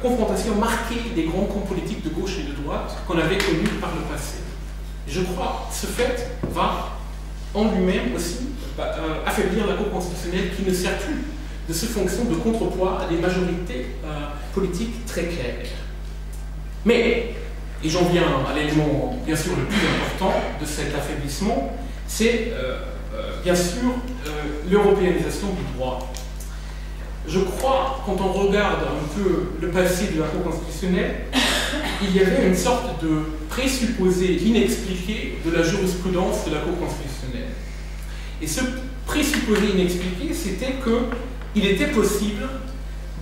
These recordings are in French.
confrontation marquée des grands camps politiques de gauche et de droite qu'on avait connus par le passé. Je crois que ce fait va en lui-même aussi affaiblir la Cour constitutionnelle qui ne sert plus de cette fonction de contrepoids à des majorités politiques très claires. Mais, et j'en viens à l'élément bien sûr le plus important de cet affaiblissement, c'est bien sûr l'européanisation du droit. Je crois, quand on regarde un peu le passé de la Cour constitutionnelle, il y avait une sorte de présupposé inexpliqué de la jurisprudence de la Cour constitutionnelle. Et ce présupposé inexpliqué, c'était qu'il était possible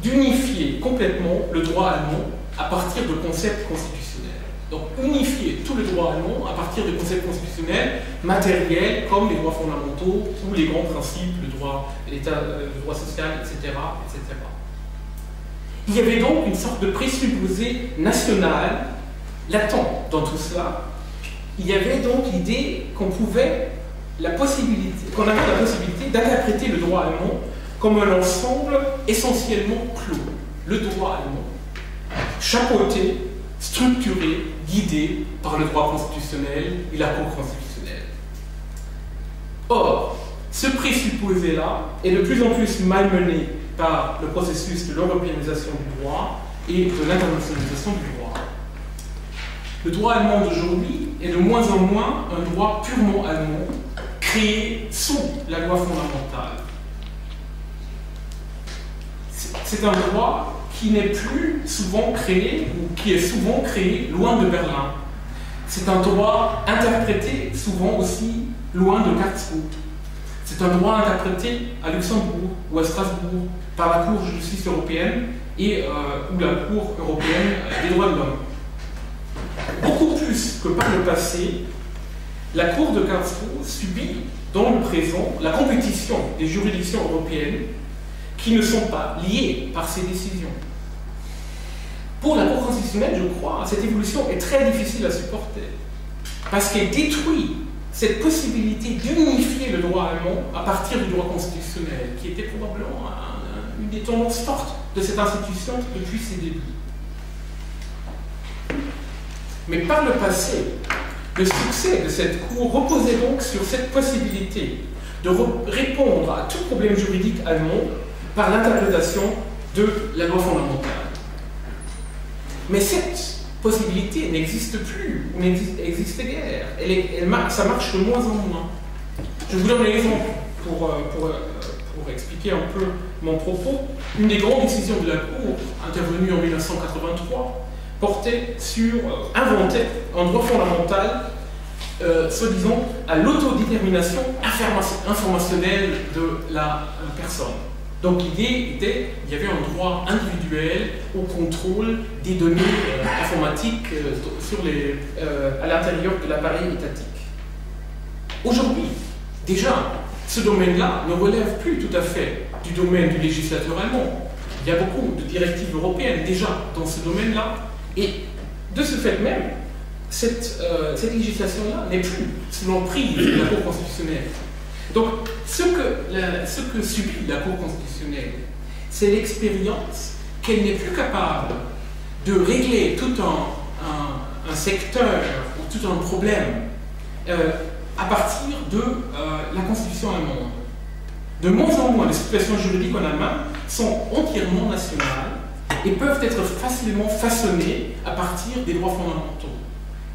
d'unifier complètement le droit allemand à partir de concepts constitutionnels. Donc unifier tout le droit allemand à partir de concepts constitutionnels matériels comme les droits fondamentaux ou les grands principes, le droit, l'État, le droit social, etc., etc. Il y avait donc une sorte de présupposé national latent dans tout cela. Il y avait donc l'idée qu'on avait la possibilité d'interpréter le droit allemand comme un ensemble essentiellement clos. Le droit allemand, chapeauté, structuré, guidé par le droit constitutionnel et la Cour constitutionnelle. Or, ce présupposé-là est de plus en plus malmené par le processus de l'européanisation du droit et de l'internationalisation du droit. Le droit allemand d'aujourd'hui est de moins en moins un droit purement allemand, créé sous la loi fondamentale. C'est un droit qui n'est plus souvent créé, ou qui est souvent créé loin de Berlin. C'est un droit interprété souvent aussi loin de Karlsruhe. C'est un droit interprété à Luxembourg ou à Strasbourg par la Cour de justice européenne et ou la Cour européenne des droits de l'homme. Beaucoup plus que par le passé, la Cour de Karlsruhe subit dans le présent la compétition des juridictions européennes qui ne sont pas liées par ces décisions. Pour la Cour constitutionnelle, je crois, cette évolution est très difficile à supporter parce qu'elle détruit cette possibilité d'unifier le droit allemand à partir du droit constitutionnel, qui était probablement une des tendances fortes de cette institution depuis ses débuts. Mais par le passé, le succès de cette Cour reposait donc sur cette possibilité de répondre à tout problème juridique allemand par l'interprétation de la loi fondamentale. Mais cette possibilité n'existe plus, ou n'existe guère. Ça marche de moins en moins. Je vous donne un exemple pour expliquer un peu mon propos. Une des grandes décisions de la Cour, intervenue en 1983, portait sur, inventait un droit fondamental, soi-disant, à l'autodétermination informationnelle de la personne. Donc l'idée était qu'il y avait un droit individuel au contrôle des données informatiques à l'intérieur de l'appareil étatique. Aujourd'hui, déjà, ce domaine-là ne relève plus tout à fait du domaine du législateur allemand. Il y a beaucoup de directives européennes déjà dans ce domaine-là, et de ce fait même, cette législation-là n'est plus sous l'emprise de la Cour constitutionnelle. Donc, ce que subit la Cour constitutionnelle, c'est l'expérience qu'elle n'est plus capable de régler tout un secteur ou tout un problème à partir de la Constitution allemande. De moins en moins, les situations juridiques en Allemagne sont entièrement nationales et peuvent être facilement façonnées à partir des droits fondamentaux.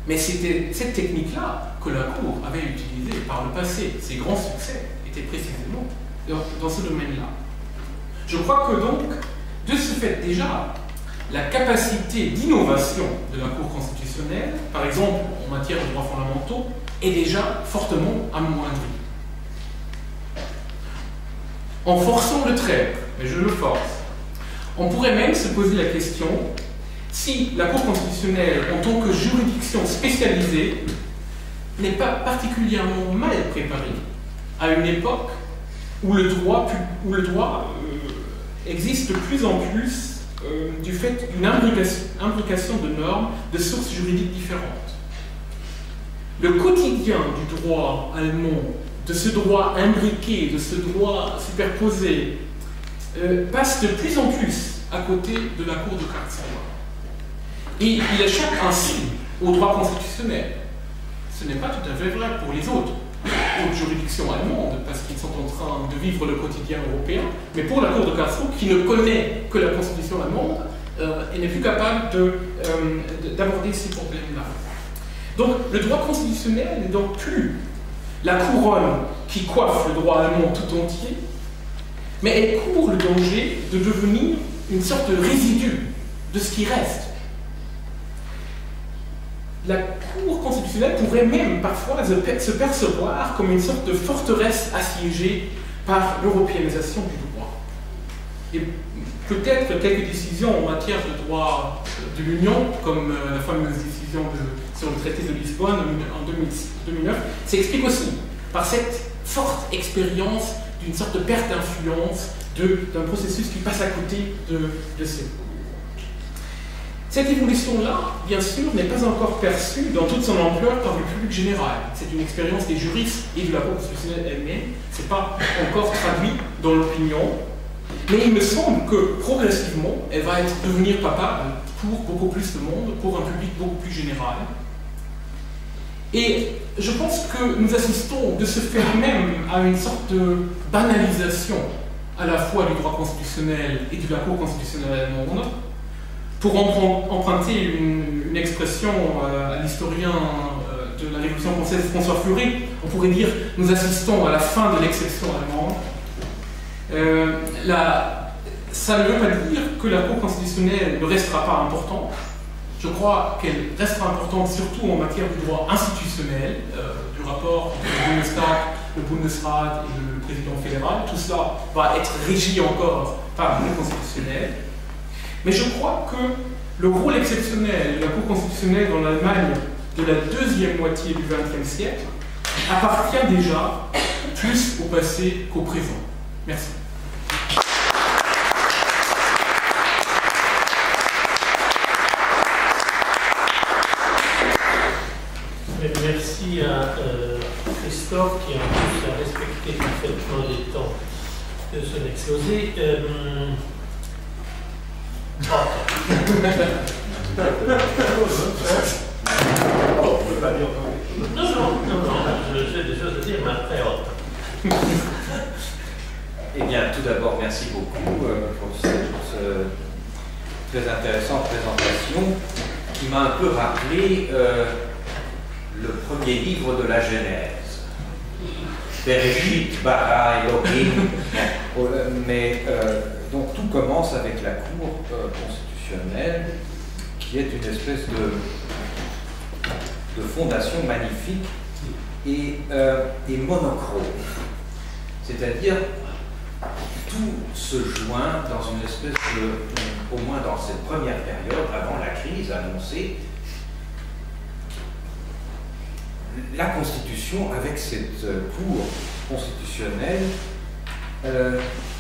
Mais c'était cette technique-là que la Cour avait utilisée par le passé. Ses grands succès étaient précisément dans ce domaine-là. Je crois que donc, de ce fait déjà, la capacité d'innovation de la Cour constitutionnelle, par exemple en matière de droits fondamentaux, est déjà fortement amoindrie. En forçant le trait, mais je le force, on pourrait même se poser la question si la Cour constitutionnelle, en tant que juridiction spécialisée, n'est pas particulièrement mal préparée à une époque où le droit existe de plus en plus du fait d'une imbrication de normes de sources juridiques différentes. Le quotidien du droit allemand, de ce droit imbriqué, de ce droit superposé, passe de plus en plus à côté de la Cour de Karlsruhe. Et il échappe ainsi au droit constitutionnel. Ce n'est pas tout à fait vrai pour les autres juridictions allemandes, parce qu'ils sont en train de vivre le quotidien européen, mais pour la Cour de Karlsruhe, qui ne connaît que la Constitution allemande, elle n'est plus capable d'aborder ces problèmes-là. Donc le droit constitutionnel n'est donc plus la couronne qui coiffe le droit allemand tout entier, mais elle court le danger de devenir une sorte de résidu de ce qui reste. La Cour constitutionnelle pourrait même parfois se percevoir comme une sorte de forteresse assiégée par l'européanisation du droit. Et peut-être quelques décisions en matière de droit de l'Union, comme la fameuse décision sur le traité de Lisbonne en 2009, s'expliquent aussi par cette forte expérience d'une sorte de perte d'influence d'un processus qui passe à côté de ces cours. Cette évolution-là, bien sûr, n'est pas encore perçue dans toute son ampleur par le public général. C'est une expérience des juristes et de la Cour constitutionnelle elle-même. Ce n'est pas encore traduit dans l'opinion. Mais il me semble que, progressivement, elle va devenir papable pour beaucoup plus de monde, pour un public beaucoup plus général. Et je pense que nous assistons de ce fait même à une sorte de banalisation à la fois du droit constitutionnel et de la Cour constitutionnelle allemande. Pour emprunter une expression à l'historien de la Révolution française François Furet, on pourrait dire « nous assistons à la fin de l'exception allemande ». Ça ne veut pas dire que la Cour constitutionnelle ne restera pas importante. Je crois qu'elle restera importante surtout en matière de droit institutionnel, du rapport entre le Bundesrat et le président fédéral. Tout cela va être régi encore par le constitutionnel. Mais je crois que le rôle exceptionnel de la Cour constitutionnelle dans l'Allemagne de la deuxième moitié du XXe siècle appartient déjà plus au passé qu'au présent. Merci. Merci à Christophe qui en plus a respecté parfaitement les temps de son exposé. Non, j'ai des choses à dire, mais après, Eh bien, tout d'abord, merci beaucoup pour cette très intéressante présentation qui m'a un peu rappelé le premier livre de la Genèse. Bereshit, bara, Elohim. Mais donc tout commence avec la Cour constitutionnelle qui est une espèce de fondation magnifique et monochrome. C'est-à-dire, tout se joint dans une espèce de, au moins dans cette première période, avant la crise annoncée, la Constitution, avec cette Cour constitutionnelle,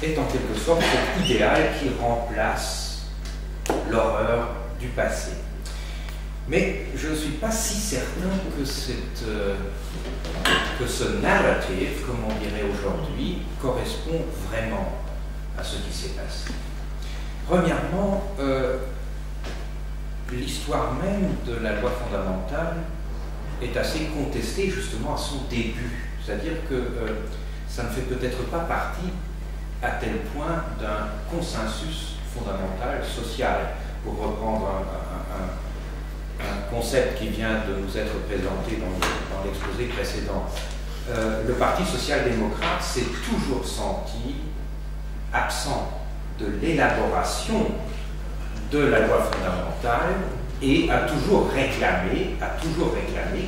est en quelque sorte cet idéal qui remplace l'horreur du passé. Mais je ne suis pas si certain que ce narrative, comme on dirait aujourd'hui, correspond vraiment à ce qui s'est passé. Premièrement, l'histoire même de la loi fondamentale est assez contestée justement à son début. C'est-à-dire que ça ne fait peut-être pas partie à tel point d'un consensus fondamental social. Pour reprendre un concept qui vient de nous être présenté dans l'exposé précédent, le Parti social-démocrate s'est toujours senti absent de l'élaboration de la loi fondamentale et a toujours réclamé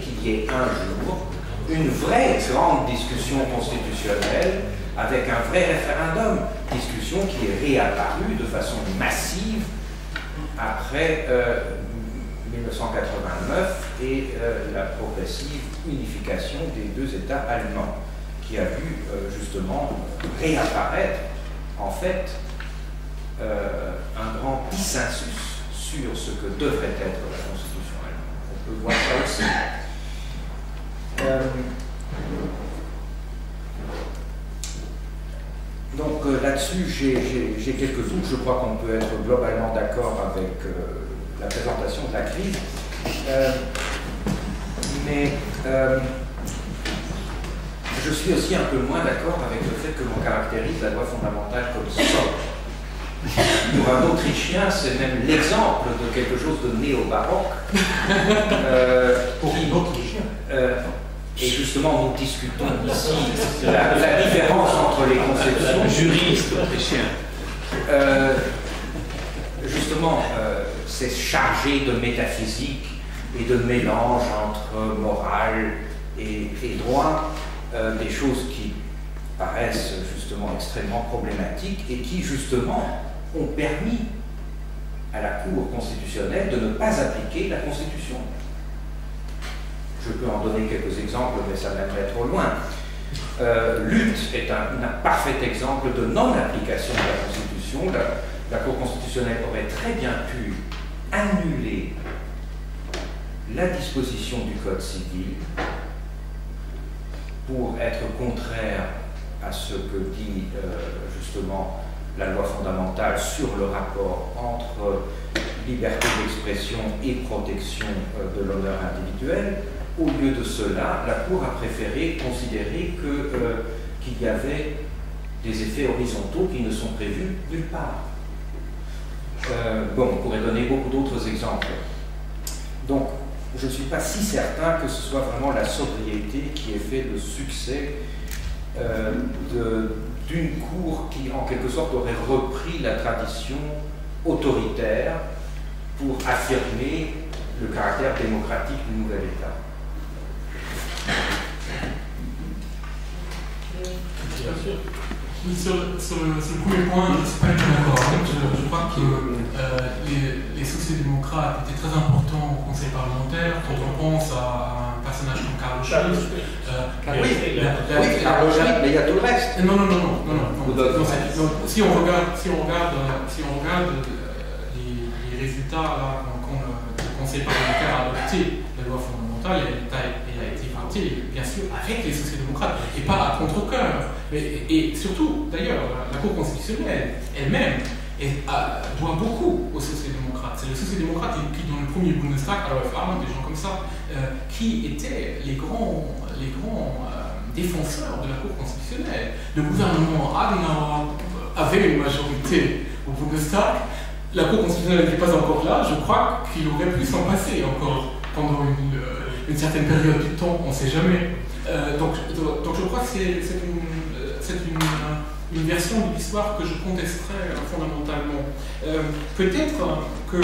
qu'il y ait un jour une vraie grande discussion constitutionnelle avec un vrai référendum, discussion qui est réapparue de façon massive après 1989 et la progressive unification des deux États allemands, qui a vu justement réapparaître en fait un grand dissensus sur ce que devrait être la Constitution allemande. On peut voir ça aussi. Donc là-dessus, j'ai quelques doutes. Je crois qu'on peut être globalement d'accord avec la présentation de la crise. Mais je suis aussi un peu moins d'accord avec le fait que l'on caractérise la loi fondamentale comme socle. Pour un Autrichien, c'est même l'exemple de quelque chose de néo-baroque. Pour un Autrichien. Et justement, nous discutons ici la différence entre les conceptions. Juriste autrichien. Justement, c'est chargé de métaphysique et de mélange entre morale et droit, des choses qui paraissent justement extrêmement problématiques et qui justement ont permis à la Cour constitutionnelle de ne pas appliquer la Constitution. Je peux en donner quelques exemples, mais ça m'aimerait trop loin. Lutte est un parfait exemple de non-application de la Constitution. La Cour constitutionnelle aurait très bien pu annuler la disposition du Code civil pour être contraire à ce que dit justement la loi fondamentale sur le rapport entre liberté d'expression et protection de l'honneur individuel. Au lieu de cela, la Cour a préféré considérer qu'il y avait des effets horizontaux qui ne sont prévus nulle part. Bon, on pourrait donner beaucoup d'autres exemples. Donc, je ne suis pas si certain que ce soit vraiment la sobriété qui ait fait le succès d'une Cour qui, en quelque sorte, aurait repris la tradition autoritaire pour affirmer le caractère démocratique du nouvel État. Sur le premier point, je ne suis pas du tout d'accord. Je crois que les sociodémocrates étaient très importants au Conseil parlementaire. Quand on pense à un personnage comme Carlo Schmitt. Oui, Carlo Schmitt, mais il y a tout le reste. Non. Si on regarde les résultats quand le Conseil parlementaire a adopté la loi fondamentale, elle a été votée, bien sûr, avec les sociodémocrates, et pas à contre-cœur. Et surtout, d'ailleurs, la Cour constitutionnelle elle-même doit beaucoup aux sociodémocrates. C'est les sociodémocrates qui, dans le premier Bundestag, alors des gens comme ça, qui étaient les grands défenseurs de la Cour constitutionnelle. Le gouvernement Adenauer avait une majorité au Bundestag. La Cour constitutionnelle n'était pas encore là. Je crois qu'il aurait pu s'en passer encore pendant une certaine période du temps, on ne sait jamais. Donc je crois que c'est une version de l'histoire que je contesterais fondamentalement. Peut-être que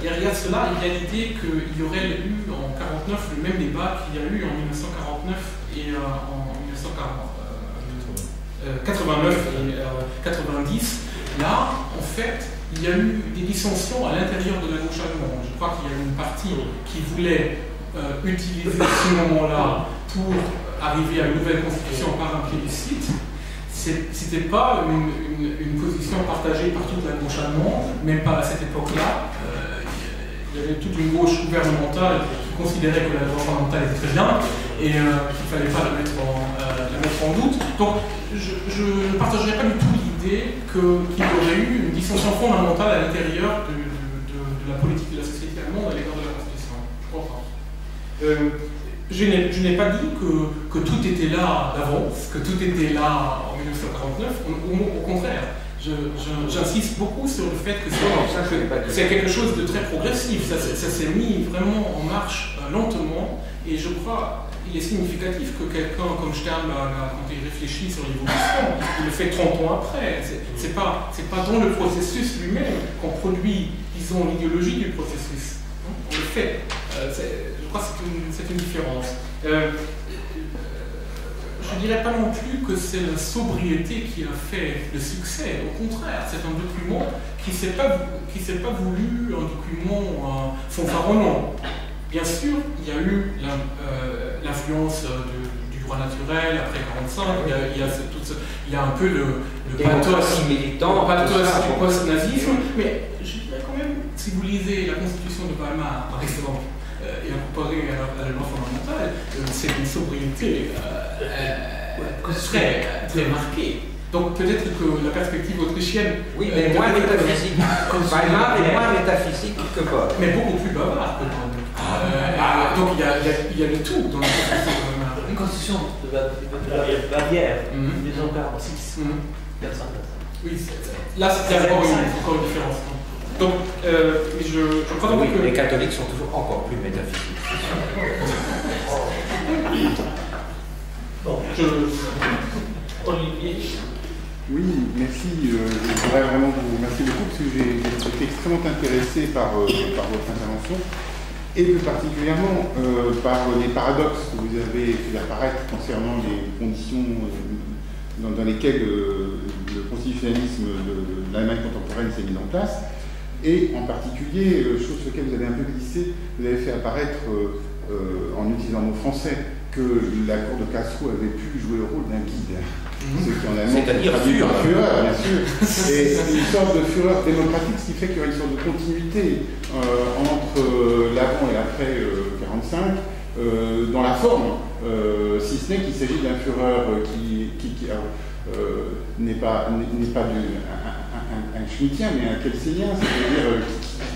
derrière cela, il y a l'idée qu'il y aurait eu en 1949 le même débat qu'il y a eu en 1949 et en 1989 et 90. Là, en fait, il y a eu des dissensions à l'intérieur de la gauche allemande. Je crois qu'il y a une partie qui voulait utiliser ce moment-là pour arriver à une nouvelle constitution par un plébiscite. C'était pas une position partagée par toute la gauche allemande, même pas à cette époque-là. Il y avait toute une gauche gouvernementale qui considérait que la loi fondamentale était très bien et qu'il ne fallait pas la mettre en doute. Donc je ne partagerais pas du tout l'idée qu'il y aurait eu une dissension fondamentale à l'intérieur de la politique de la société allemande à l'égard de la Constitution. Je crois pas. Je n'ai pas dit que tout était là d'avance, que tout était là en 1949. Au contraire, j'insiste beaucoup sur le fait que c'est quelque chose de très progressif. Ça s'est mis vraiment en marche lentement, et je crois qu'il est significatif que quelqu'un comme Sternberg, quand il réfléchit sur l'évolution, il le fait 30 ans après. C'est pas dans le processus lui-même qu'on produit, disons, l'idéologie du processus. On le fait. Je crois que c'est une différence. Je ne dirais pas non plus que c'est la sobriété qui a fait le succès. Au contraire, c'est un document qui ne s'est pas voulu un document fanfaronnant. Bien sûr, il y a eu l'influence du droit naturel après 1945, il y a un peu le pathos militant, du post-nazisme, mais je dirais quand même, si vous lisez la Constitution de Weimar, par exemple, et la comparer à la loi fondamentale, c'est une sobriété très marquée. Donc peut-être que la perspective autrichienne... Oui, mais moins métaphysique. Weimar est moins métaphysique que Bonn. Mais beaucoup plus bavard que Bonn. Donc il y a le tout dans la constitution de Weimar. Une constitution de Bavière, 1946. 400. Oui, là c'est encore une différence. Donc je crois Oui, que... les catholiques sont toujours encore plus métaphysiques. Bon, Olivier. Oui, merci. Je voudrais vraiment vous remercier beaucoup parce que j'ai été extrêmement intéressé par votre intervention et plus particulièrement par les paradoxes que vous avez fait apparaître concernant les conditions dans lesquelles le constitutionnalisme de l'Allemagne contemporaine s'est mis en place. Et en particulier, chose sur laquelle vous avez un peu glissé, vous avez fait apparaître en utilisant le mot français que la Cour de Karlsruhe avait pu jouer le rôle d'un guide. Ce qui en allemand C'est-à-dire Führer, bien sûr. Et une sorte de Führer démocratique, ce qui fait qu'il y a une sorte de continuité entre l'avant et après 45, dans la forme, si ce n'est qu'il s'agit d'un Führer qui n'est pas un schmittien, mais un kelsénien, c'est-à-dire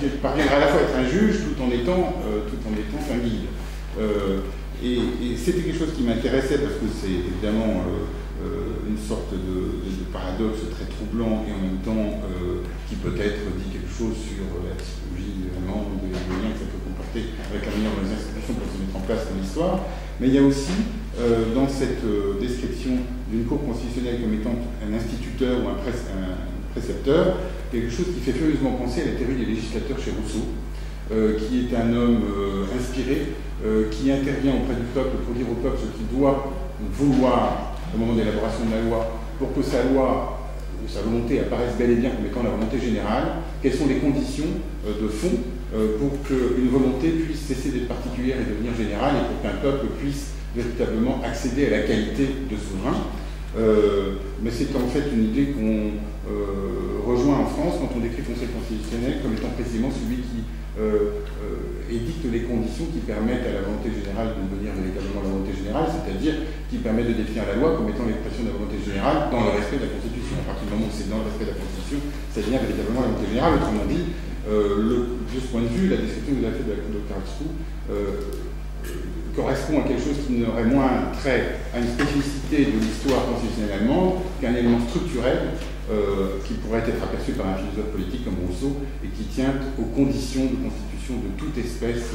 qui parviendra à la fois à être un juge tout en étant un guide. Et c'était quelque chose qui m'intéressait parce que c'est évidemment une sorte de paradoxe très troublant et en même temps qui peut-être dit quelque chose sur la psychologie allemande et le lien que ça peut comporter avec la manière dont les institutions peuvent se mettre en place dans l'histoire. Mais il y a aussi dans cette description d'une cour constitutionnelle comme étant un instituteur ou un précepteur, quelque chose qui fait furieusement penser à la théorie des législateurs chez Rousseau, qui est un homme inspiré, qui intervient auprès du peuple pour dire au peuple ce qu'il doit vouloir au moment de l'élaboration de la loi, pour que sa loi ou sa volonté apparaisse bel et bien comme étant la volonté générale. Quelles sont les conditions de fond pour qu'une volonté puisse cesser d'être particulière et devenir générale, et pour qu'un peuple puisse véritablement accéder à la qualité de souverain. Mais c'est en fait une idée qu'on rejoint en France quand on décrit le Conseil constitutionnel comme étant précisément celui qui édicte les conditions qui permettent à la volonté générale de devenir véritablement la volonté générale, c'est-à-dire qui permet de définir la loi comme étant l'expression de la volonté générale dans le respect de la Constitution. À partir du moment où c'est dans le respect de la Constitution, ça devient véritablement la volonté générale. Autrement dit, de ce point de vue, la description que vous avez faite de la Cour de Karlsruhe correspond à quelque chose qui n'aurait moins trait à une spécificité de l'histoire constitutionnelle allemande qu'un élément structurel qui pourrait être aperçu par un philosophe politique comme Rousseau et qui tient aux conditions de constitution de toute espèce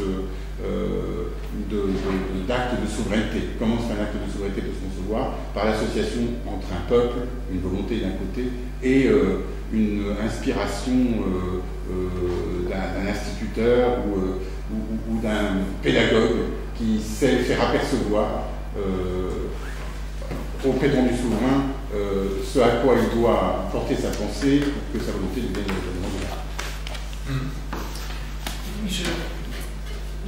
d'acte de souveraineté. Comment un acte de souveraineté peut se concevoir? Par l'association entre un peuple, une volonté d'un côté, et une inspiration d'un instituteur ou d'un pédagogue qui sait faire apercevoir au prétendu souverain ce à quoi il doit porter sa pensée pour que sa volonté devienne véritablement générale.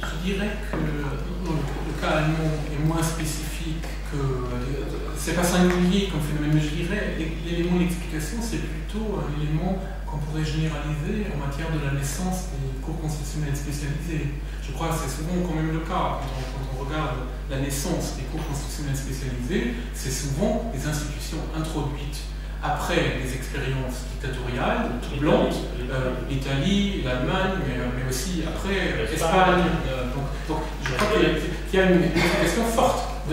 Je dirais que le cas allemand est moins spécifique que... c'est pas singulier comme phénomène, mais je dirais l'élément d'explication, c'est plutôt un élément qu'on pourrait généraliser en matière de la naissance des cours constitutionnelles spécialisées. Je crois que c'est souvent quand même le cas. Quand on regarde la naissance des cours constitutionnelles spécialisées, c'est souvent des institutions introduites après les expériences dictatoriales, troublantes, l'Italie, l'Allemagne, mais aussi après l'Espagne. Donc je crois qu'il y a une explication forte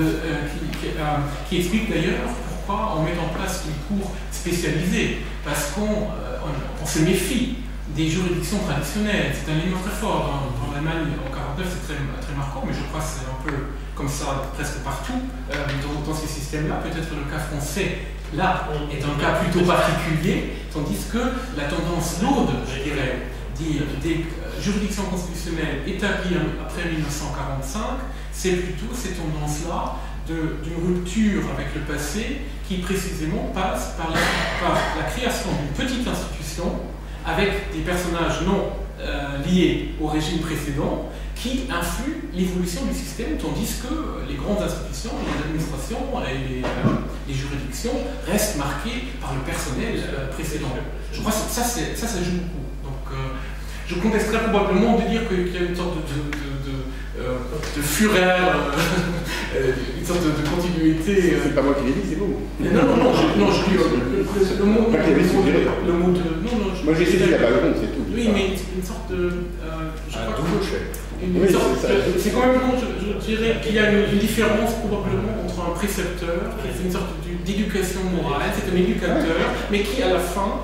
qui explique d'ailleurs pourquoi on met en place une cour spécialisée, parce qu'on se méfie des juridictions traditionnelles. C'est un élément très fort. Dans l'Allemagne, en 1949, c'est très marquant, mais je crois que c'est un peu comme ça presque partout dans ces systèmes-là. Peut-être le cas français, là, est un cas plutôt particulier, tandis que la tendance lourde, je dirais, des juridictions constitutionnelles établies après 1945, c'est plutôt ces tendances-là d'une rupture avec le passé qui précisément passe par la création d'une petite institution avec des personnages non liés au régime précédent qui influent l'évolution du système, tandis que les grandes institutions, les administrations, les juridictions restent marquées par le personnel précédent. Je crois que ça joue beaucoup. Donc, je je contesterais probablement de dire qu'il y a une sorte de fureur, une sorte de continuité. C'est pas moi qui l'ai dit, c'est vous. Non, je dis le mot de. Moi j'ai saisi la balle, c'est tout. Oui, mais une sorte de. C'est quand même bon, je dirais qu'il y a une différence probablement entre un précepteur, qui fait une sorte d'éducation morale, c'est un éducateur, mais qui à la fin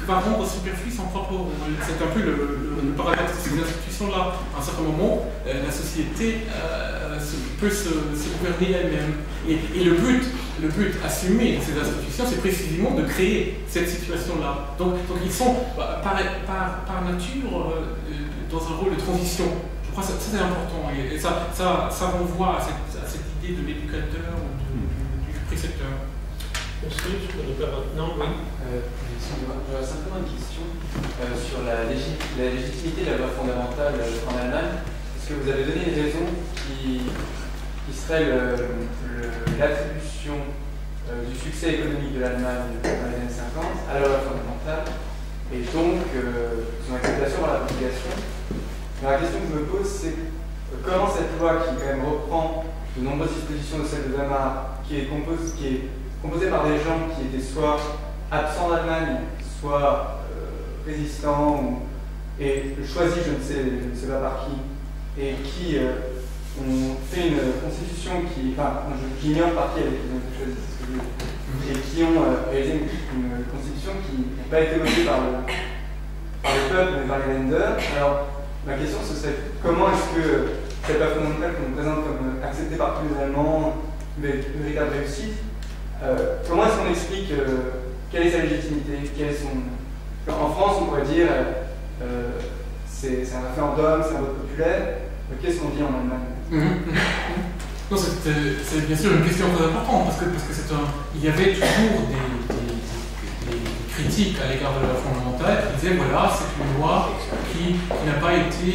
va rendre superflu son propre rôle. C'est un peu le paradoxe de ces institutions-là. À un certain moment, la société peut se gouverner elle-même. Et le but assumé de ces institutions, c'est précisément de créer cette situation-là. Donc ils sont par nature dans un rôle de transition. Je crois que ça c'est important. Et ça renvoie à cette idée de l'éducateur ou du précepteur. Monsieur, je peux le faire maintenant, oui. J'aurais simplement une question sur la légitimité de la loi fondamentale en Allemagne. Est-ce que vous avez donné une raison qui serait l'attribution du succès économique de l'Allemagne dans les années 50 à la loi fondamentale et donc son acceptation par la population? La question que je me pose, c'est comment cette loi qui quand même reprend de nombreuses dispositions de celle de Weimar, qui est composée par des gens qui étaient soit absents d'Allemagne, soit résistants, et choisis je ne sais pas par qui, et qui ont fait une constitution j'ignore par qui ils ont été choisis, c'est ce que je veux dire, et qui ont réalisé une constitution qui n'a pas été votée par le peuple, mais par les Länder. Alors, ma question, ce serait comment est-ce que cette loi fondamentale qu'on nous présente comme acceptée par tous les Allemands, mais une véritable réussite, comment est-ce qu'on explique quelle est sa légitimité, En France, on pourrait dire c'est un référendum, c'est un vote populaire. Qu'est-ce qu'on dit en Allemagne? Non, c'est bien sûr une question très importante parce que il y avait toujours des critiques à l'égard de la loi fondamentale qui disaient voilà, c'est une loi qui n'a pas été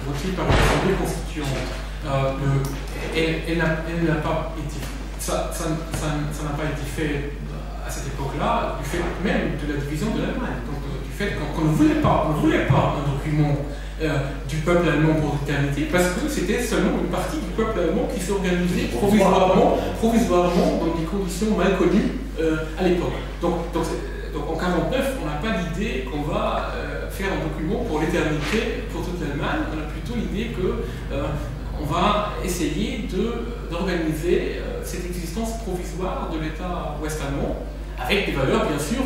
votée par l'Assemblée constituante. Elle n'a pas été. Ça n'a pas été fait à cette époque-là, du fait même de la division de l'Allemagne. Donc, du fait qu'on ne voulait pas un document du peuple allemand pour l'éternité, parce que c'était seulement une partie du peuple allemand qui s'organisait provisoirement dans des conditions mal connues à l'époque. Donc en 1949, on n'a pas l'idée qu'on va faire un document pour l'éternité pour toute l'Allemagne. On a plutôt l'idée que on va essayer d'organiser cette existence provisoire de l'État ouest-allemand, avec des valeurs bien sûr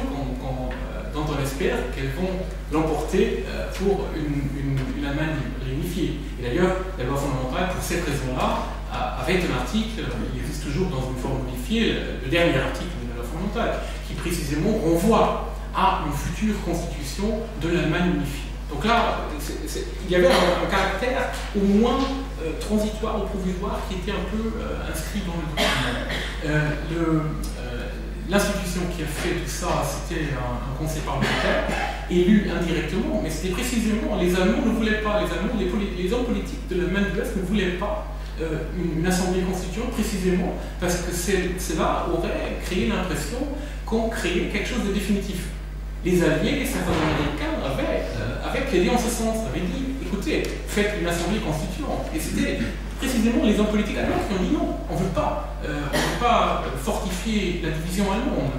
dont on espère qu'elles vont l'emporter pour une Allemagne réunifiée. Et d'ailleurs, la loi fondamentale, pour cette raison-là, avait un article, il existe toujours dans une forme modifiée, le dernier article de la loi fondamentale, qui précisément renvoie à une future constitution de l'Allemagne unifiée. Donc là, il y avait un caractère au moins transitoire ou provisoire qui était un peu inscrit dans le document. L'institution qui a fait tout ça, c'était un conseil parlementaire, élu indirectement, mais c'était précisément, les Allemands ne voulaient pas, les hommes politiques de l'Allemagne de l'Est ne voulaient pas une assemblée constituante, précisément parce que cela aurait créé l'impression qu'on créait quelque chose de définitif. Les Alliés, certains Américains avaient plaidé en ce sens, avaient dit, écoutez, faites une assemblée constituante. Et c'était précisément les hommes politiques allemands qui ont dit non, on ne veut pas fortifier la division allemande.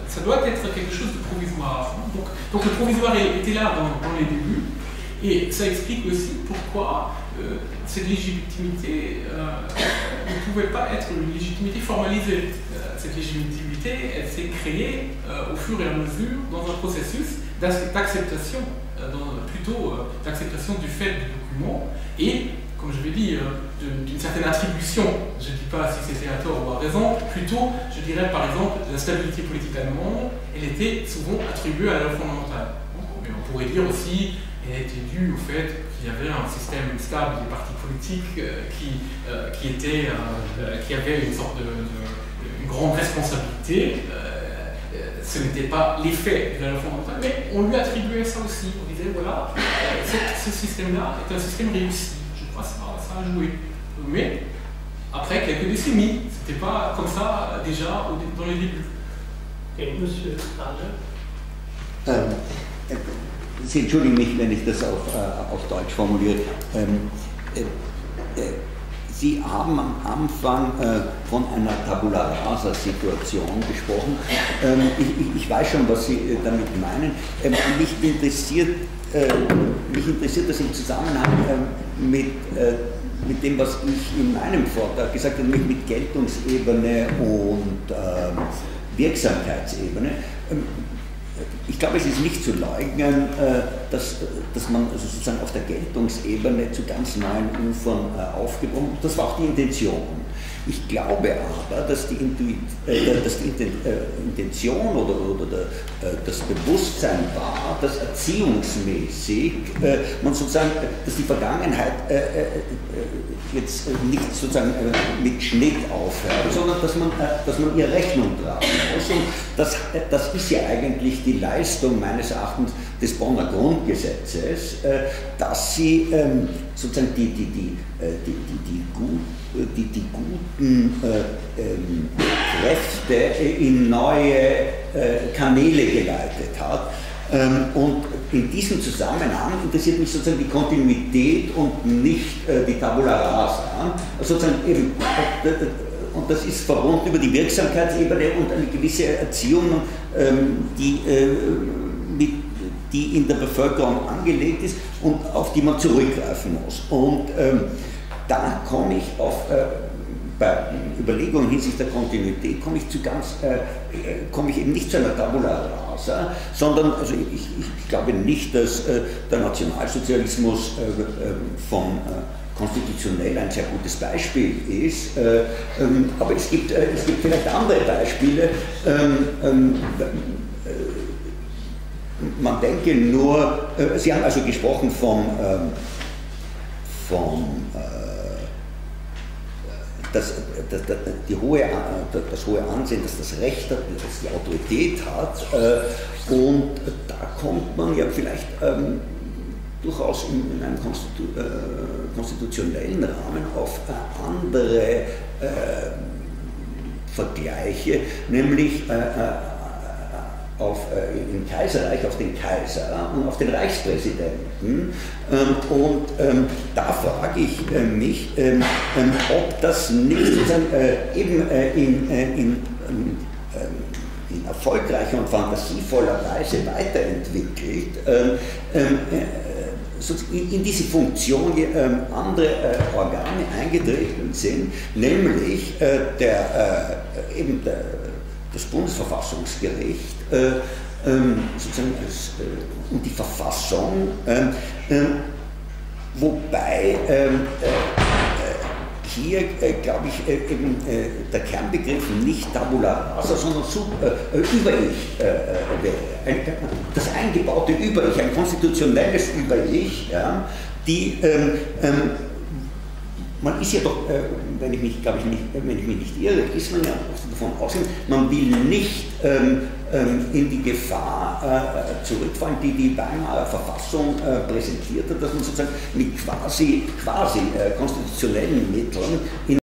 Ça doit être quelque chose de provisoire. Donc le provisoire était là dans les débuts, et ça explique aussi pourquoi cette légitimité ne pouvait pas être une légitimité formalisée. Cette légitimité, elle s'est créée au fur et à mesure dans un processus d'acceptation, d'acceptation du fait du document, et comme je l'ai dit, d'une certaine attribution, je ne dis pas si c'était à tort ou à raison, plutôt, je dirais par exemple, la stabilité politique allemande, elle était souvent attribuée à la loi fondamentale. Mais on pourrait dire aussi, elle était due au fait qu'il y avait un système stable des partis politiques qui avait une sorte une grande responsabilité. Ce n'était pas l'effet de la loi fondamentale, mais on lui attribuait ça aussi. On disait, voilà, ce système-là est un système réussi. Ça a joué. Mais après quelques décennies, c'était pas comme ça déjà dans les débuts. Et monsieur Arger? Sie entschuldigen mich, wenn ich das auf Deutsch formuliere. Sie haben am Anfang von einer Tabula Rasa-Situation gesprochen. Ich weiß schon, was Sie damit meinen. Mich interessiert das im Zusammenhang mit dem, was ich in meinem Vortrag gesagt habe, nämlich mit Geltungsebene und Wirksamkeitsebene. Ich glaube, es ist nicht zu leugnen, dass man also sozusagen auf der Geltungsebene zu ganz neuen Ufern aufgebrochen ist. Das war auch die Intention. Ich glaube aber, dass die Intention oder das Bewusstsein war, dass erziehungsmäßig man sozusagen, dass die Vergangenheit jetzt nicht sozusagen mit Schnitt aufhört, sondern dass man ihr Rechnung tragen muss. Und das ist ja eigentlich die Leistung meines Erachtens des Bonner Grundgesetzes, dass sie sozusagen die guten Kräfte in neue Kanäle geleitet hat. Und in diesem Zusammenhang interessiert mich sozusagen die Kontinuität und nicht die Tabula Rasa. Sozusagen eben, und das ist verbunden über die Wirksamkeitsebene und eine gewisse Erziehung, die in der Bevölkerung angelegt ist und auf die man zurückgreifen muss. Und da komme ich bei Überlegungen hinsichtlich der Kontinuität, komme ich eben nicht zu einer Tabula Rasa, sondern also ich glaube nicht, dass der Nationalsozialismus von konstitutionell ein sehr gutes Beispiel ist, aber es gibt vielleicht andere Beispiele. Man denke nur, Sie haben also gesprochen das hohe Ansehen, dass das Recht hat, dass die Autorität hat, und da kommt man ja vielleicht durchaus in einem konstitutionellen Rahmen auf andere Vergleiche, nämlich im Kaiserreich auf den Kaiser und auf den Reichspräsidenten. Und da frage ich mich, ob das nicht sozusagen eben in erfolgreicher und fantasievoller Weise weiterentwickelt, in diese Funktion andere Organe eingetreten sind, nämlich das Bundesverfassungsgericht sozusagen und die Verfassung, wobei hier, glaube ich, eben der Kernbegriff nicht Tabula Rasa, sondern Über-Ich wäre. Das eingebaute Über-Ich, ein konstitutionelles Über-Ich, ja, die man ist ja doch, wenn ich mich nicht irre, ist man ja davon ausgegangen, man will nicht in die Gefahr zurückfallen, die die Weimarer Verfassung präsentiert hat, dass man sozusagen mit quasi konstitutionellen Mitteln in